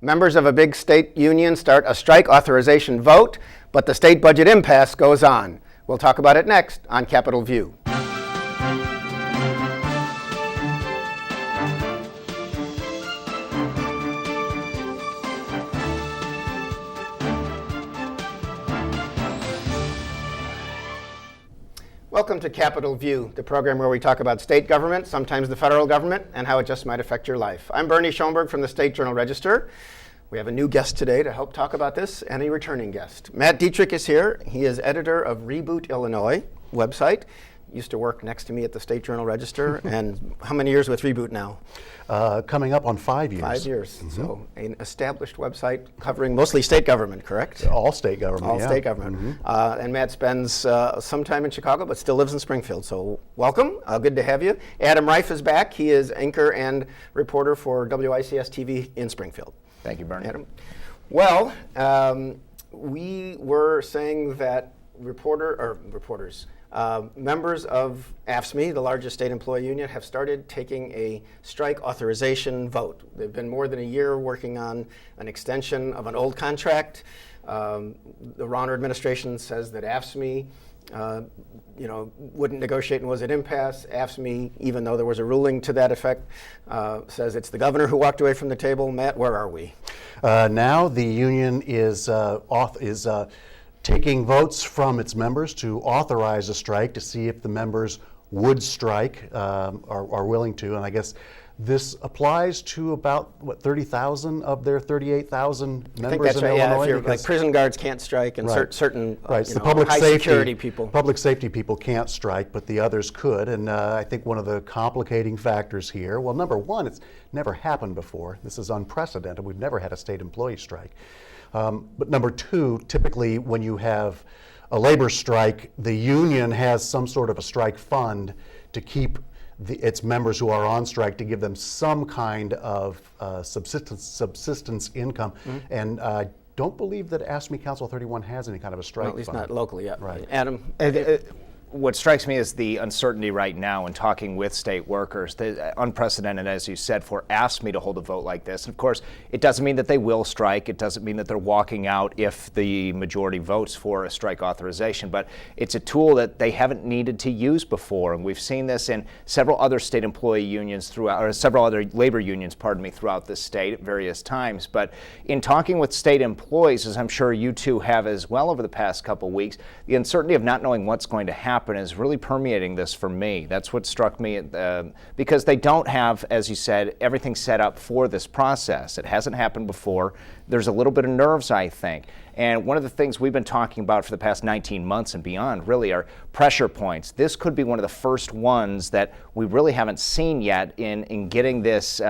Members of a big state union start a strike authorization vote, but the state budget impasse goes on. We'll talk about it next on Capitol View. Welcome to Capitol View, the program where we talk about state government, sometimes the federal government, and how it just might affect your life. I'm Bernie Schoenburg from the State Journal-Register. We have a new guest today to help talk about this, and a returning guest. Matt Dietrich is here. He is editor of Reboot, Illinois website. Used to work next to me at the State Journal-Register. And how many years with Reboot now? Coming up on 5 years. 5 years. Mm-hmm. So an established website covering mostly state government, correct? All state government, All state government. Mm-hmm. And Matt spends some time in Chicago, but still lives in Springfield. So welcome. Good to have you. Adam Rife is back. He is anchor and reporter for WICS-TV in Springfield. Thank you, Bernie. Adam. Well, we were saying that members of AFSCME, the largest state employee union, have started taking a strike authorization vote. They've been more than a year working on an extension of an old contract. The Rauner administration says that AFSCME wouldn't negotiate and was at impasse. AFSCME, even though there was a ruling to that effect, says it's the governor who walked away from the table. Matt, where are we? Now the union is taking votes from its members to authorize a strike to see if the members would strike, are willing to. And I guess this applies to about, 30,000 of their 38,000 members in Illinois? I think that's right, yeah. If you're, like prison guards can't strike and certain the security people. Public safety people can't strike, but the others could. And I think one of the complicating factors here, well, number one, it's never happened before. This is unprecedented. We've never had a state employee strike. But number two, typically when you have a labor strike, the union has some sort of a strike fund to keep its members who are on strike, to give them some kind of subsistence income. Mm-hmm. And I don't believe that AFSCME Council 31 has any kind of a strike fund. At least not locally yet. Right. Adam? What strikes me is the uncertainty right now in talking with state workers. Unprecedented, as you said, for AFSCME to hold a vote like this. And of course, it doesn't mean that they will strike. It doesn't mean that they're walking out if the majority votes for a strike authorization. But it's a tool that they haven't needed to use before. And we've seen this in several other state employee unions throughout, or several other labor unions, throughout the state at various times. But in talking with state employees, as I'm sure you two have as well over the past couple weeks, the uncertainty of not knowing what's going to happen is really permeating this for me. That's what struck me, because they don't have, as you said, everything set up for this process. It hasn't happened before. There's a little bit of nerves, I think. And one of the things we've been talking about for the past 19 months and beyond really are pressure points. This could be one of the first ones that we really haven't seen yet in getting this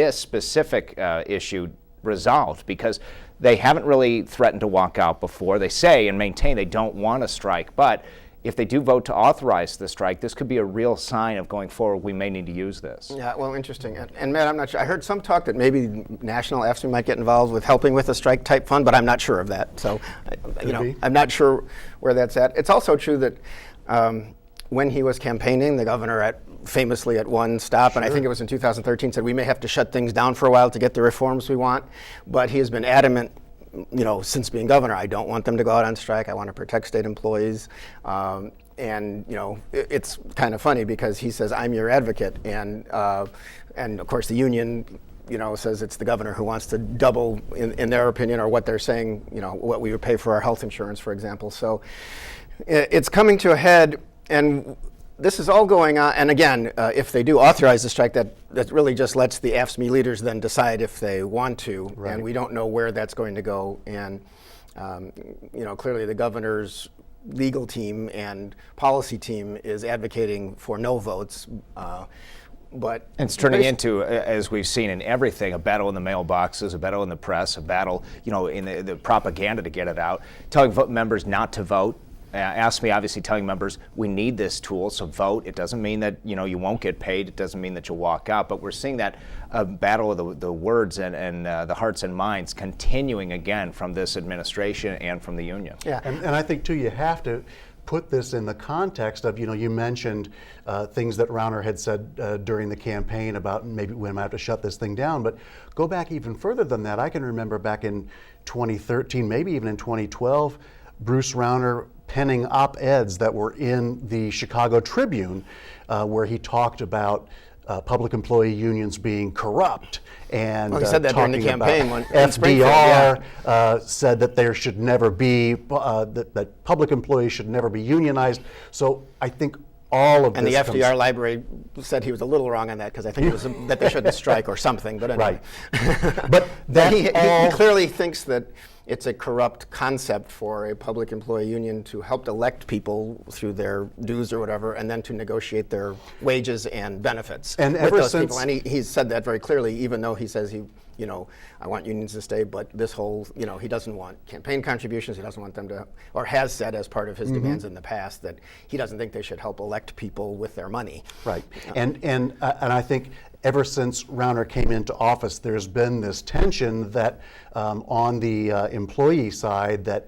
specific issue resolved, because they haven't really threatened to walk out before. They say and maintain they don't want to strike, but if they do vote to authorize the strike, this could be a real sign of going forward. We may need to use this. Yeah, well, interesting. And Matt, I'm not sure. I heard some talk that maybe National AFSCME might get involved with helping with a strike type fund, but I'm not sure of that. So, I'm not sure where that's at. It's also true that when he was campaigning, the governor famously at one stop, and I think it was in 2013, said we may have to shut things down for a while to get the reforms we want. But he has been adamant, since being governor, I don't want them to go out on strike. I want to protect state employees. It's kind of funny because he says, I'm your advocate. And of course, the union, says it's the governor who wants to double, in their opinion, or what they're saying, what we would pay for our health insurance, for example. So it's coming to a head. And this is all going on, and again, if they do authorize the strike, that really just lets the AFSCME leaders then decide if they want to, right. And we don't know where that's going to go. And clearly the governor's legal team and policy team is advocating for no votes. But it's turning into, as we've seen in everything, a battle in the mailboxes, a battle in the press, a battle, in the propaganda to get it out, telling members not to vote. AFSCME obviously telling members we need this tool, so vote. It doesn't mean that you won't get paid. It doesn't mean that you'll walk out. But we're seeing that battle of the words and the hearts and minds continuing again from this administration and from the union. Yeah, and I think too you have to put this in the context of, you mentioned things that Rauner had said during the campaign about maybe we might have to shut this thing down, but go back even further than that. I can remember back in 2013, maybe even in 2012, Bruce Rauner penning op-eds that were in the Chicago Tribune where he talked about public employee unions being corrupt, and he said that during the campaign when FDR said that there should never be that public employees should never be unionized. So I think all of and this the FDR library said he was a little wrong on that, because I think it was that they shouldn't strike or something. But anyway. Right. But that he clearly thinks that it's a corrupt concept for a public employee union to help elect people through their dues or whatever, and then to negotiate their wages and benefits and with ever those since, people. And he's said that very clearly, even though he says I want unions to stay, but this whole, he doesn't want campaign contributions. He doesn't want them to, or has said as part of his demands in the past, that he doesn't think they should help elect people with their money. Right. And I think ever since Rauner came into office, there's been this tension that on the employee side, that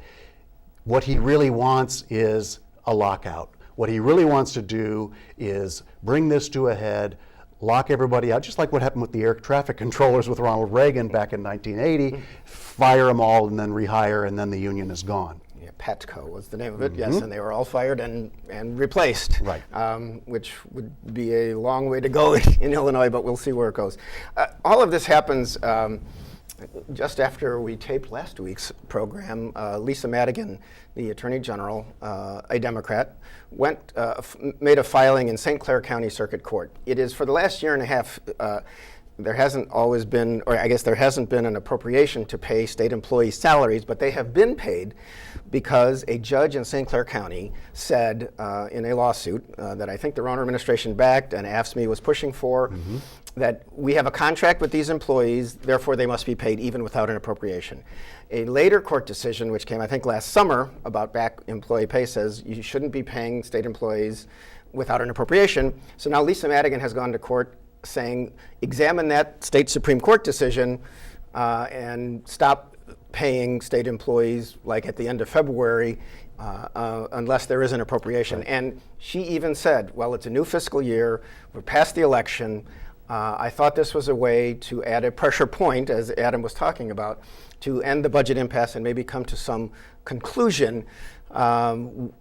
what he really wants is a lockout. What he really wants to do is bring this to a head, lock everybody out, just like what happened with the air traffic controllers with Ronald Reagan back in 1980, fire them all and then rehire, and then the union is gone. Yeah, Petco was the name of it, yes, and they were all fired and replaced, right. Which would be a long way to go in Illinois, but we'll see where it goes. All of this happens just after we taped last week's program. Lisa Madigan, the Attorney General, a Democrat, made a filing in St. Clair County Circuit Court. It is, for the last year and a half, there hasn't always been, or I guess there hasn't been an appropriation to pay state employees' salaries, but they have been paid because a judge in St. Clair County said in a lawsuit that I think the Rauner administration backed and AFSCME was pushing for, that we have a contract with these employees, therefore they must be paid even without an appropriation. A later court decision, which came I think last summer, about back employee pay, says you shouldn't be paying state employees without an appropriation. So now Lisa Madigan has gone to court saying, examine that state Supreme Court decision and stop paying state employees like at the end of February unless there is an appropriation. Right. And she even said, well, it's a new fiscal year, we're past the election, I thought this was a way to add a pressure point, as Adam was talking about, to end the budget impasse and maybe come to some conclusion. And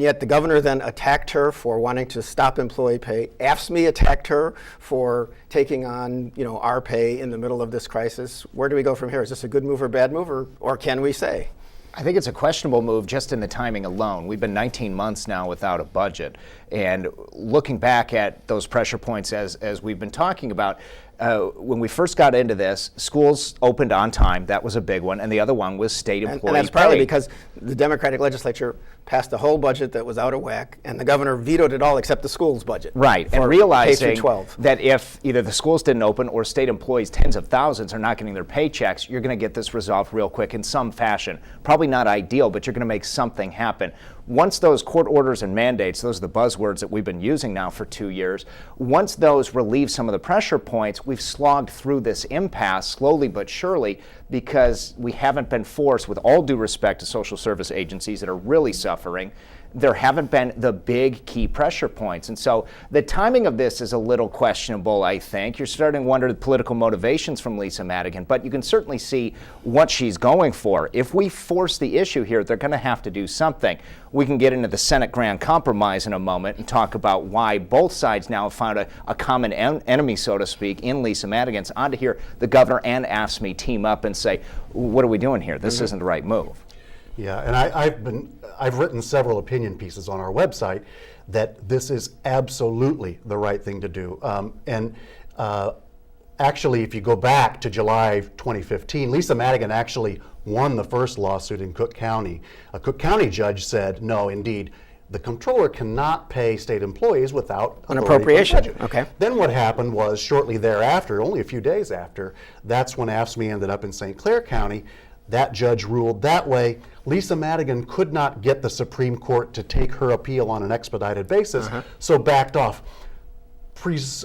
yet the governor then attacked her for wanting to stop employee pay. AFSCME attacked her for taking on, our pay in the middle of this crisis. Where do we go from here? Is this a good move or bad move, or can we say? I think it's a questionable move just in the timing alone. We've been 19 months now without a budget. And looking back at those pressure points as we've been talking about, when we first got into this, schools opened on time. That was a big one. And the other one was state employee and that's partly because the Democratic legislature passed a whole budget that was out of whack, and the governor vetoed it all except the schools budget. Right, and realizing K-12. That if either the schools didn't open or state employees, tens of thousands, are not getting their paychecks, you're going to get this resolved real quick in some fashion. Probably not ideal, but you're going to make something happen. Once those court orders and mandates, those are the buzzwords that we've been using now for 2 years, once those relieve some of the pressure points, we've slogged through this impasse slowly but surely, because we haven't been forced, with all due respect to social service agencies that are really suffering, there haven't been the big key pressure points. And so the timing of this is a little questionable, I think. You're starting to wonder the political motivations from Lisa Madigan, but you can certainly see what she's going for. If we force the issue here, they're going to have to do something. We can get into the Senate Grand Compromise in a moment and talk about why both sides now have found a common enemy, so to speak, in Lisa Madigan. It's odd to hear the governor and AFSCME team up and say, what are we doing here? This isn't the right move. Yeah, and I've written several opinion pieces on our website that this is absolutely the right thing to do. Actually, if you go back to July 2015, Lisa Madigan actually won the first lawsuit in Cook County. A Cook County judge said, no, indeed, the comptroller cannot pay state employees without an appropriation. Okay. Then what happened was, shortly thereafter, only a few days after, that's when AFSCME ended up in St. Clair County. That judge ruled that way. Lisa Madigan could not get the Supreme Court to take her appeal on an expedited basis, so backed off.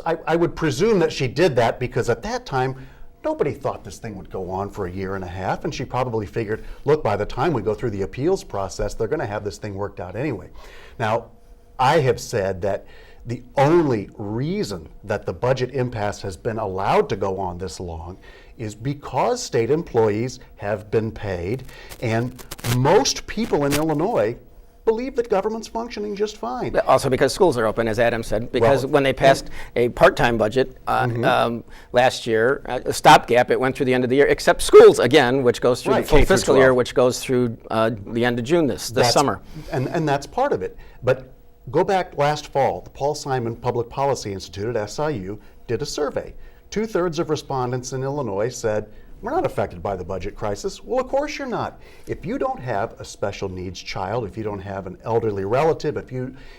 I would presume that she did that because at that time, Nobody thought this thing would go on for a year and a half, and she probably figured, look, by the time we go through the appeals process, they're going to have this thing worked out anyway. Now, I have said that the only reason that the budget impasse has been allowed to go on this long is because state employees have been paid, and most people in Illinois believe that government's functioning just fine. Also because schools are open, as Adam said, because when they passed a part-time budget last year, a stopgap, it went through the end of the year, except schools, again, which goes through the full K through fiscal 12. year, which goes through the end of June this summer. And that's part of it. But go back last fall, the Paul Simon Public Policy Institute at SIU did a survey. 2/3 of respondents in Illinois said, we're not affected by the budget crisis. Well, of course you're not. If you don't have a special needs child, if you don't have an elderly relative,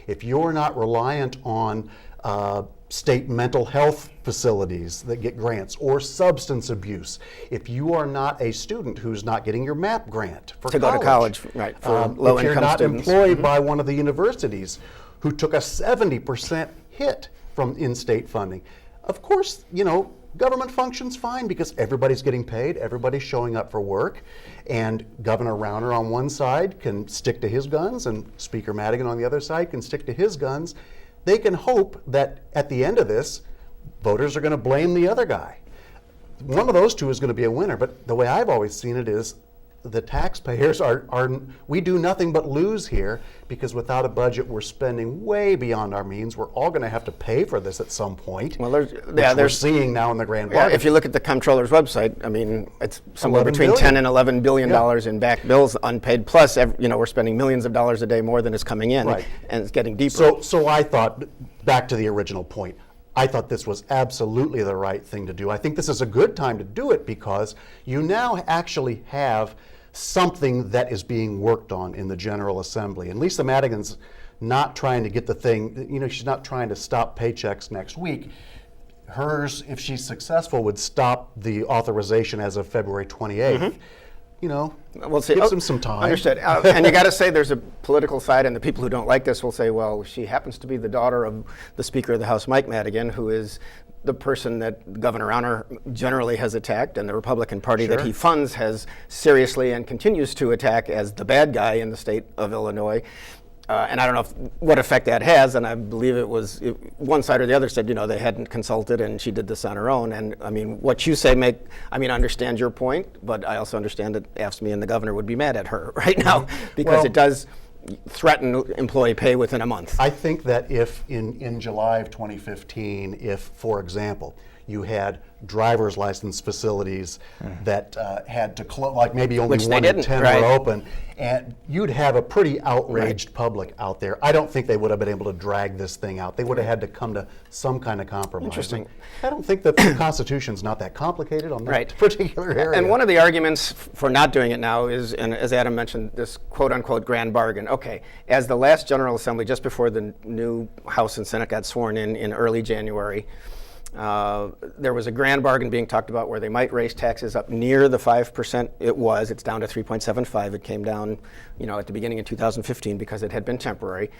if you're not reliant on state mental health facilities that get grants, or substance abuse, if you are not a student who's not getting your MAP grant for To go to college, right, for low-income if you're not students. employed by one of the universities who took a 70% hit from in-state funding, of course, government functions fine because everybody's getting paid, everybody's showing up for work, and Governor Rauner on one side can stick to his guns, and Speaker Madigan on the other side can stick to his guns. They can hope that at the end of this, voters are going to blame the other guy. One of those two is going to be a winner, but the way I've always seen it is the taxpayers we do nothing but lose here, because without a budget, we're spending way beyond our means. We're all going to have to pay for this at some point. Well, we're seeing now in the grand bargain. If you look at the comptroller's website, I mean, it's somewhere between billion. 10 and 11 billion dollars in back bills unpaid. Plus, we're spending millions of dollars a day more than is coming in, Right. and it's getting deeper. So I thought, back to the original point, I thought this was absolutely the right thing to do. I think this is a good time to do it because you now actually have something that is being worked on in the General Assembly. And Lisa Madigan's not trying to get the thing, she's not trying to stop paychecks next week. Hers, if she's successful, would stop the authorization as of February 28th. We'll see. Gives them some time. Understood. And you got to say there's a political side, and the people who don't like this will say, well, she happens to be the daughter of the Speaker of the House, Mike Madigan, who is the person that Governor Rauner generally has attacked, and the Republican Party that he funds has seriously and continues to attack as the bad guy in the state of Illinois. And I don't know what effect that has, and I believe one side or the other said, they hadn't consulted and she did this on her own. And I mean, what you say I understand your point, but I also understand that AFSCME and the governor would be mad at her right now because it does threaten employee pay within a month. I think that if in July of 2015, if, for example, you had driver's license facilities that had to close, like maybe only Which they 1 in didn't, 10 right. were open, and you'd have a pretty outraged public out there. I don't think they would have been able to drag this thing out. They would have had to come to some kind of compromise. Interesting. I don't think that the Constitution's not that complicated on that Right. particular area. And one of the arguments for not doing it now is, and as Adam mentioned, this quote-unquote grand bargain. Okay, as the last General Assembly, just before the new House and Senate got sworn in early January, there was a grand bargain being talked about where they might raise taxes up near the 5% it's down to 3.75. It came down, at the beginning of 2015 because it had been temporary.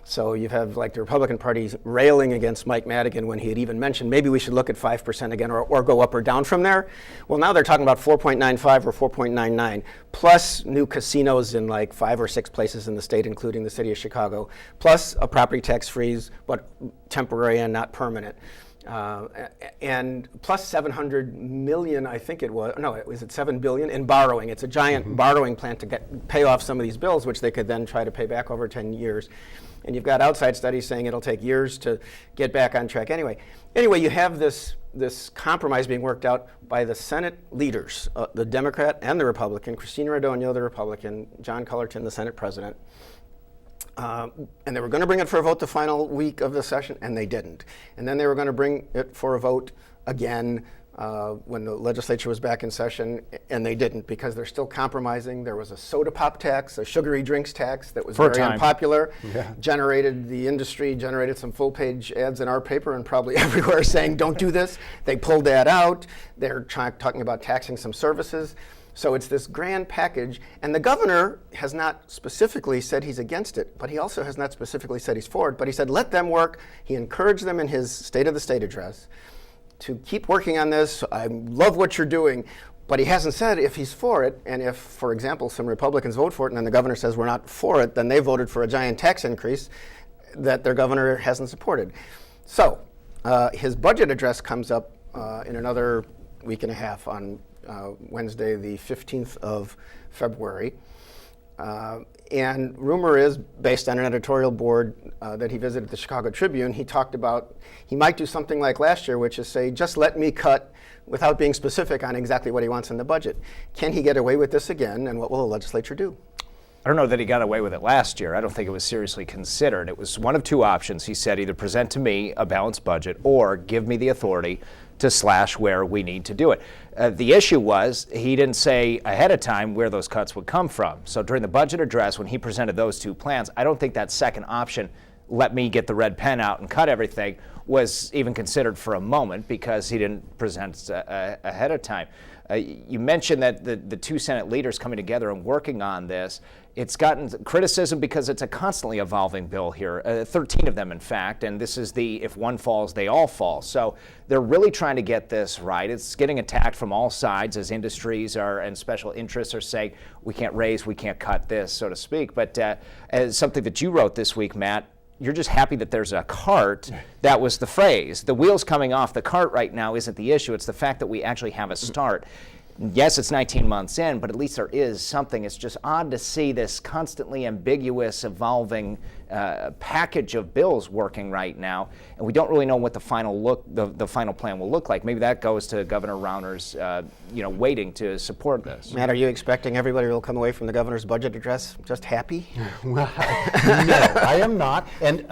So you have the Republican Party railing against Mike Madigan when he had even mentioned maybe we should look at 5% again or go up or down from there. Well, now they're talking about 4.95 or 4.99, plus new casinos in 5 or 6 places in the state, including the city of Chicago, plus a property tax freeze, but temporary and not permanent. And plus 700 million, I think it was, no, was it 7 billion in borrowing? It's a giant borrowing plan to pay off some of these bills, which they could then try to pay back over 10 years. And you've got outside studies saying it'll take years to get back on track anyway. Anyway, you have this compromise being worked out by the Senate leaders, the Democrat and the Republican, Christina Radogno, the Republican, John Cullerton, the Senate president. And they were going to bring it for a vote the final week of the session, and they didn't. And then they were going to bring it for a vote again when the legislature was back in session, and they didn't because they're still compromising. There was a soda pop tax, a sugary drinks tax that was very unpopular, generated some full-page ads in our paper and probably everywhere saying, don't do this. They pulled that out. They're talking about taxing some services. So it's this grand package, and the governor has not specifically said he's against it, but he also has not specifically said he's for it, but he said let them work. He encouraged them in his State of the State address. to keep working on this. I love what you're doing. But he hasn't said if he's for it, and if, for example, some Republicans vote for it and then the governor says we're not for it, then they voted for a giant tax increase that their governor hasn't supported. So his budget address comes up in another week and a half on Wednesday, the 15th of February. And rumor is, based on an editorial board that he visited the Chicago Tribune, he talked about he might do something like last year, which is say, just let me cut without being specific on exactly what he wants in the budget. Can he get away with this again, and what will the legislature do? I don't know that he got away with it last year. I don't think it was seriously considered. It was one of two options. He said either present to me a balanced budget or give me the authority to slash where we need to do it. The issue was he didn't say ahead of time where those cuts would come from. So during the budget address, when he presented those two plans, I don't think that second option, let me get the red pen out and cut everything, was even considered for a moment because he didn't present ahead of time. You mentioned that the two Senate leaders coming together and working on this. It's gotten criticism because it's a constantly evolving bill here, 13 of them, in fact, and this is the if one falls, they all fall. So they're really trying to get this right. It's getting attacked from all sides as industries and special interests are saying, we can't raise, we can't cut this, so to speak. But as something that you wrote this week, Matt, you're just happy that there's a cart. That was the phrase. The wheels coming off the cart right now isn't the issue. It's the fact that we actually have a start. Yes, it's 19 months in, but at least there is something. It's just odd to see this constantly ambiguous, evolving package of bills working right now, and we don't really know what the final plan will look like. Maybe that goes to Governor Rauner's, waiting to support this. Matt, are you expecting everybody will come away from the governor's budget address just happy? Well, no, I am not. And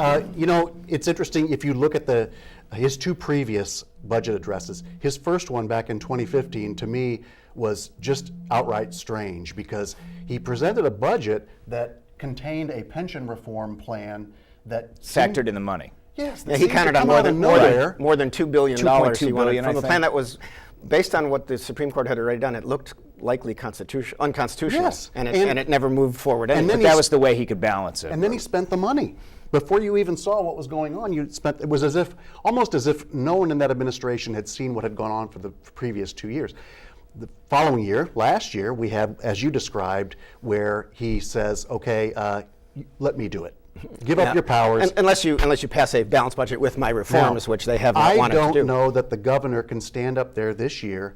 it's interesting if you look at his two previous budget addresses. His first one back in 2015, to me, was just outright strange because he presented a budget that contained a pension reform plan that factored in the money. Yes, yeah, he counted on more than $2 billion. He wanted billion, from a plan that was based on what the Supreme Court had already done. It looked likely unconstitutional, yes. and it never moved forward. But that was the way he could balance it. And then he spent the money. Before you even saw what was going on, it was almost as if no one in that administration had seen what had gone on for the previous 2 years. The following year, last year, we have, as you described, where he says, okay, let me do it. Give up your powers. Unless you pass a balanced budget with my reforms, which they have not wanted to do. I don't know that the governor can stand up there this year.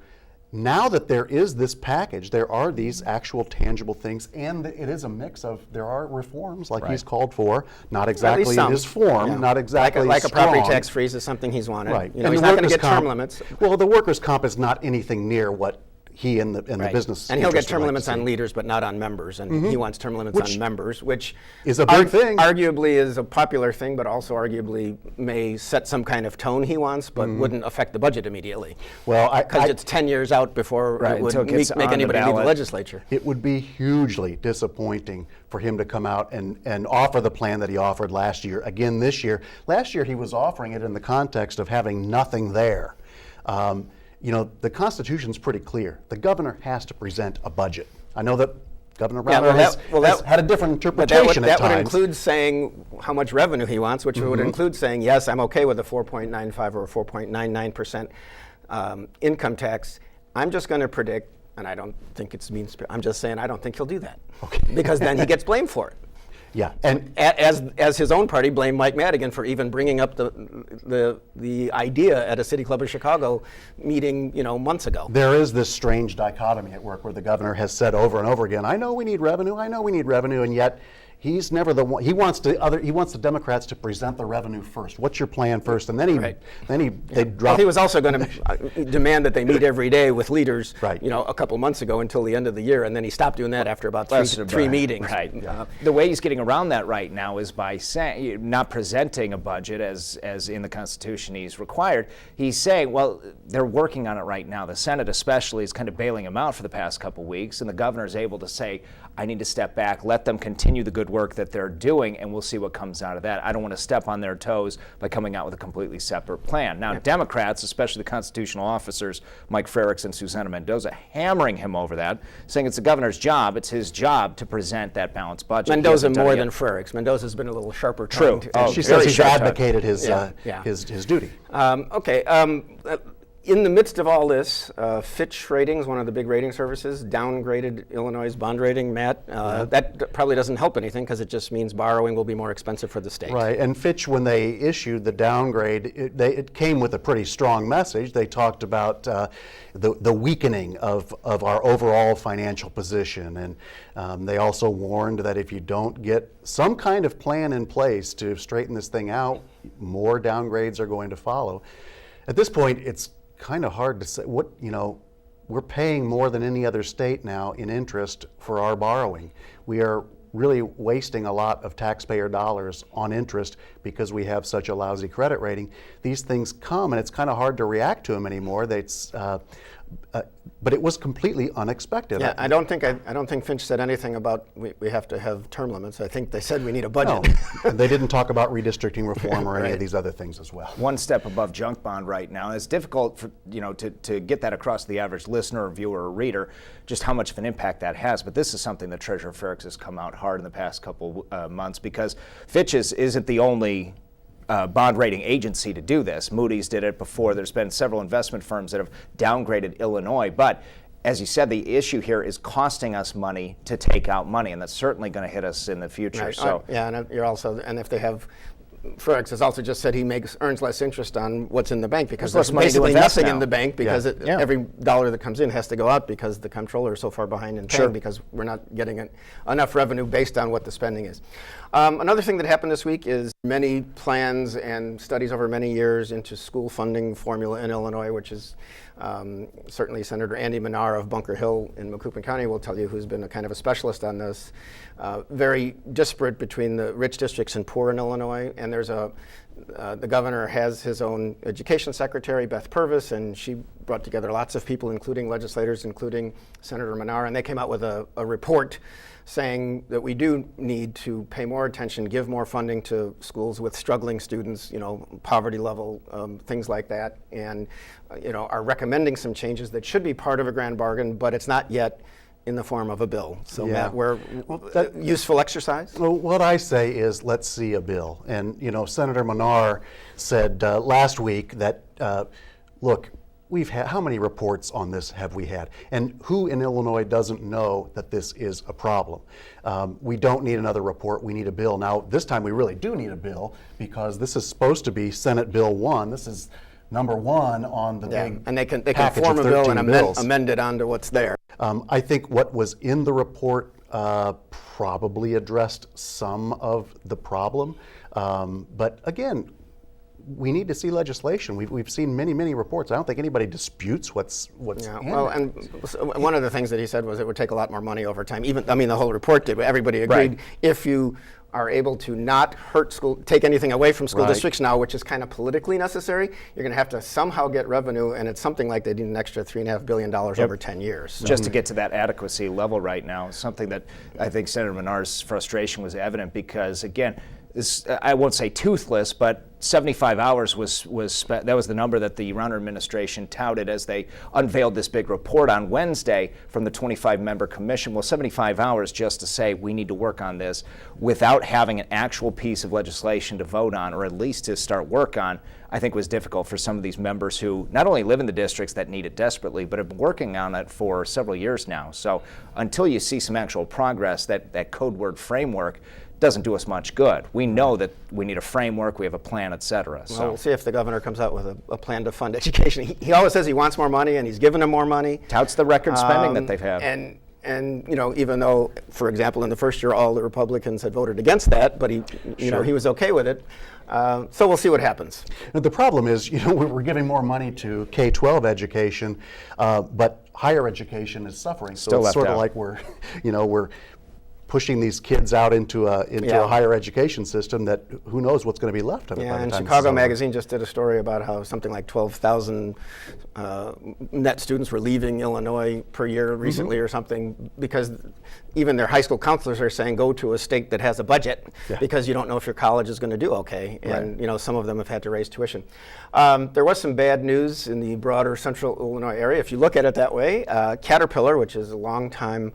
Now that there is this package, there are these actual tangible things, and it is a mix of, there are reforms like he's called for, not exactly in his form, not exactly like a property strong. tax freeze is something he's wanted. Right. He's not going to get term limits. Well, the workers' comp is not anything near what he and the business. And he'll get term limits on leaders, but not on members. And he wants term limits on members, which is a big thing. Arguably is a popular thing, but also arguably may set some kind of tone he wants, but wouldn't affect the budget immediately. Well, because it's 10 years out before it would make anybody leave the legislature. It would be hugely disappointing for him to come out and offer the plan that he offered last year again this year. Last year he was offering it in the context of having nothing there. The Constitution's pretty clear. The governor has to present a budget. I know that Governor Rauner has had a different interpretation at times. That would include saying how much revenue he wants, which would include saying, yes, I'm okay with a 4.95 or a 4.99% income tax. I'm just going to predict, and I don't think it's I'm just saying I don't think he'll do that. Okay. Because then he gets blamed for it. Yeah, and as his own party blamed Mike Madigan for even bringing up the idea at a City Club of Chicago meeting, months ago. There is this strange dichotomy at work where the governor has said over and over again, I know we need revenue, and yet he's never the one. He wants the Democrats to present the revenue first. What's your plan first? And then they drop. Well, he was also going to demand that they meet every day with leaders. Right. A couple months ago until the end of the year, and then he stopped doing that after about three meetings. Right. The way he's getting around that right now is by saying, not presenting a budget as in the Constitution he's required. He's saying, well, they're working on it right now. The Senate especially is kind of bailing him out for the past couple weeks, and the governor is able to say, I need to step back, let them continue the good work that they're doing, and we'll see what comes out of that. I don't want to step on their toes by coming out with a completely separate plan. Now, Democrats, especially the constitutional officers, Mike Frerichs and Susana Mendoza, hammering him over that, saying it's the governor's job, it's his job to present that balanced budget. Mendoza more than Frerichs. Mendoza's been a little sharper. True. She says he's advocated his duty. Okay. in the midst of all this, Fitch Ratings, one of the big rating services, downgraded Illinois' bond rating, Matt. That probably doesn't help anything because it just means borrowing will be more expensive for the state. Right, and Fitch, when they issued the downgrade, it came with a pretty strong message. They talked about the weakening of our overall financial position, and they also warned that if you don't get some kind of plan in place to straighten this thing out, more downgrades are going to follow. At this point, it's kind of hard to say we're paying more than any other state now in interest for our borrowing. We are really wasting a lot of taxpayer dollars on interest because we have such a lousy credit rating. These things come, and it's kind of hard to react to them anymore. But it was completely unexpected. Yeah, I don't think Finch said anything about we have to have term limits. I think they said we need a budget. No, they didn't talk about redistricting reform or any of these other things as well. One step above junk bond right now. It's difficult for, to get that across the average listener or viewer or reader, just how much of an impact that has. But this is something that Treasurer Ferrix has come out hard in the past couple months, because Fitch isn't the only bond rating agency to do this. Moody's did it before. There's been several investment firms that have downgraded Illinois. But as you said, the issue here is costing us money to take out money, and that's certainly going to hit us in the future. Right. So yeah, and you're also, and if they have, Ferrix has also just said he earns less interest on what's in the bank because there's money to basically invest nothing now. in the bank because every dollar that comes in has to go out because the comptroller is so far behind in paying because we're not getting enough revenue based on what the spending is. Another thing that happened this week is many plans and studies over many years into school funding formula in Illinois, which is certainly Senator Andy Manar of Bunker Hill in Macoupin County will tell you, who's been a kind of a specialist on this. Very disparate between the rich districts and poor in Illinois, and there's the governor has his own education secretary, Beth Purvis, and she brought together lots of people, including legislators, including Senator Manar, and they came out with a report saying that we do need to pay more attention, give more funding to schools with struggling students, poverty level, things like that, and are recommending some changes that should be part of a grand bargain, but it's not yet in the form of a bill. So Matt, useful exercise? Well, what I say is let's see a bill. And Senator Manar said last week that, look, we've had, how many reports on this have we had? And who in Illinois doesn't know that this is a problem? We don't need another report, we need a bill. Now, this time we really do need a bill because this is supposed to be Senate Bill 1. This is number 1 on the big and they can package form of a bill 13 and bills. amend it onto what's there. I think what was in the report probably addressed some of the problem. But again, we need to see legislation. We've seen many reports. I don't think anybody disputes what's in it. And one of the things that he said was it would take a lot more money over time. The whole report did, but everybody agreed. Right. If you are able to not take anything away from school districts now, which is kind of politically necessary, you're going to have to somehow get revenue, and it's something like they need an extra $3.5 billion over 10 years. Just to get to that adequacy level right now, something that I think Senator Menar's frustration was evident because, again, I won't say toothless, but 75 hours was spent. That was the number that the Rauner administration touted as they unveiled this big report on Wednesday from the 25-member commission. Well, 75 hours just to say we need to work on this without having an actual piece of legislation to vote on, or at least to start work on, I think was difficult for some of these members who not only live in the districts that need it desperately, but have been working on it for several years now. So until you see some actual progress, that code word framework doesn't do us much good. We know that we need a framework, we have a plan, et cetera. Well, we'll see if the governor comes out with a plan to fund education. He always says he wants more money, and he's giving them more money. Touts the record spending that they've had. And even though, for example, in the first year all the Republicans had voted against that, but he was okay with it. So we'll see what happens. Now, the problem is, we're giving more money to K-12 education, but higher education is suffering. So Still it's left sort of out. like we're pushing these kids out into a higher education system that who knows what's going to be left of it. Yeah, and Chicago Magazine just did a story about how something like 12,000 net students were leaving Illinois per year recently or something, because even their high school counselors are saying go to a state that has a budget because you don't know if your college is going to do okay. And some of them have had to raise tuition. There was some bad news in the broader central Illinois area. If you look at it that way, Caterpillar, which is a long time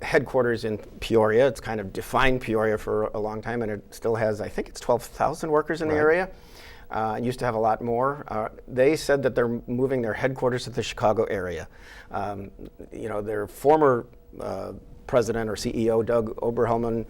headquarters in Peoria. It's kind of defined Peoria for a long time, and it still has, I think it's 12,000 workers in the area. used to have a lot more. They said that they're moving their headquarters to the Chicago area. Their former president or CEO, Doug Oberhelman,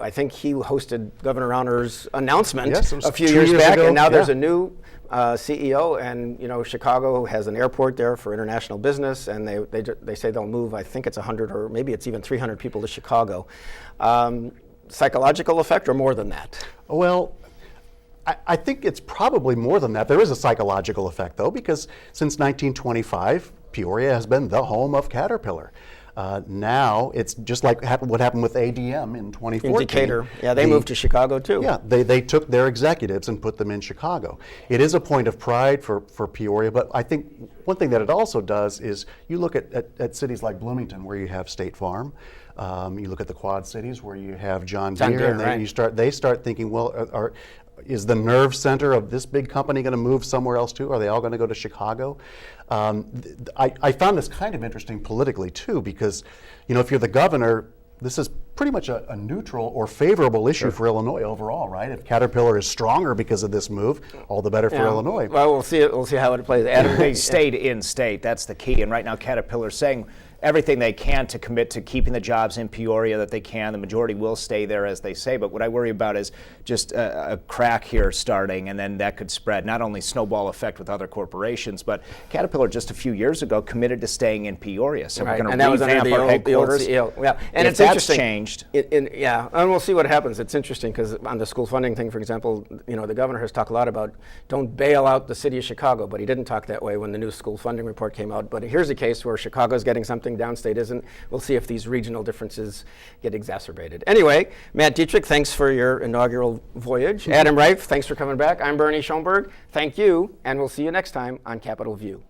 I think he hosted Governor Rauner's announcement a few years back, ago. And now there's a new CEO, and Chicago has an airport there for international business, and they say they'll move, I think it's 100 or maybe it's even 300 people to Chicago. Psychological effect or more than that? Well, I think it's probably more than that. There is a psychological effect, though, because since 1925, Peoria has been the home of Caterpillar. Now it's just like what happened with ADM in 2014. In Decatur. Yeah, they moved to Chicago too. Yeah, they took their executives and put them in Chicago. It is a point of pride for Peoria, but I think one thing that it also does is you look at cities like Bloomington, where you have State Farm. You look at the Quad Cities, where you have John Deere, and then they start thinking, well, is the nerve center of this big company going to move somewhere else too? Are they all going to go to Chicago? I found this kind of interesting politically too, because if you're the governor, this is pretty much a neutral or favorable issue for Illinois overall, right? If Caterpillar is stronger because of this move, all the better for Illinois. Well, we'll see how it plays. Adam, they stayed in state. That's the key. And right now, Caterpillar's saying everything they can to commit to keeping the jobs in Peoria that they can. The majority will stay there, as they say. But what I worry about is just a crack here starting, and then that could spread, not only snowball effect with other corporations, but Caterpillar just a few years ago committed to staying in Peoria. So we're going to revamp our headquarters. Yeah, and if it's that's interesting. Changed. And we'll see what happens. It's interesting because on the school funding thing, for example, the governor has talked a lot about don't bail out the city of Chicago, but he didn't talk that way when the new school funding report came out. But here's a case where Chicago's getting something, downstate isn't. We'll see if these regional differences get exacerbated. Anyway, Matt Dietrich, thanks for your inaugural voyage. Adam Rife, thanks for coming back. I'm Bernie Schoenburg. Thank you, and we'll see you next time on Capitol View.